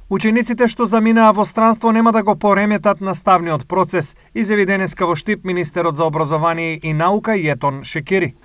Учениците што заминаа во странство нема да го пореметат наставниот процес, изјави денеска во Штип министерот за образование и наука Јетон Шекери.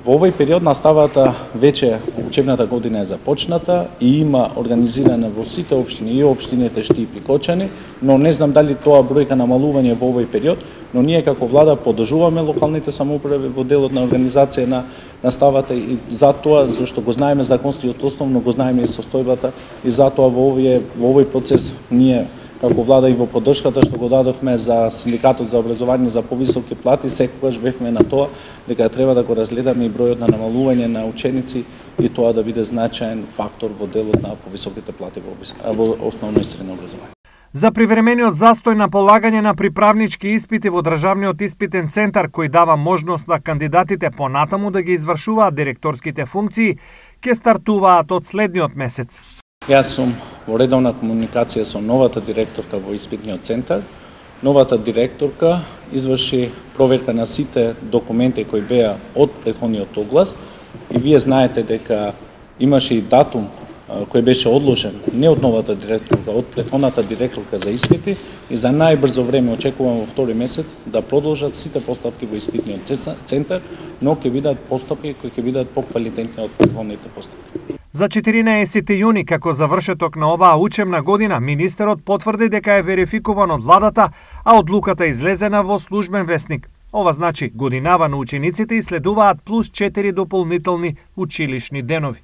Во овој период наставата веќе учебната година е започната и има организирана во сите општини и општините Штип и Кочани, но не знам дали тоа бројка намалување во овој период, но ние како влада поддржуваме локалните самоуправи во делот на организација на наставата и затоа зашто го знаеме законскиот основ, но го знаеме и состојбата и затоа во овој процес ние како влада и во поддршката што го дадовме за синдикатот за образование за повисоки плати, секогаш бевме на тоа дека треба да го разгледаме и бројот на намалување на ученици и тоа да биде значаен фактор во делот на повисоките плати во основно и средно образование. За привремениот застој на полагање на приправнички испити во Државниот испитен центар, кој дава можност на кандидатите понатаму да ги извршуваат директорските функции, ќе стартуваат од следниот месец. Јас сум во редовна комуникација со новата директорка во испитниот центар. Новата директорка изврши проверка на сите документи кои беа од претходниот оглас и вие знаете дека имаше и датум кој беше одложен не од новата директорка, од претходната директорка за испити и за најбрзо време очекувам во втори месец да продолжат сите постапки во испитниот центар, но ќе бидат постапки кои ќе бидат поквалитетни од претходните постапки. За 14 јуни, како завршеток на оваа учебна година, министерот потврди дека е верификуван од владата, а одлуката излезена во службен весник. Ова значи годинава на учениците и следуваат плюс 4 дополнителни училишни денови.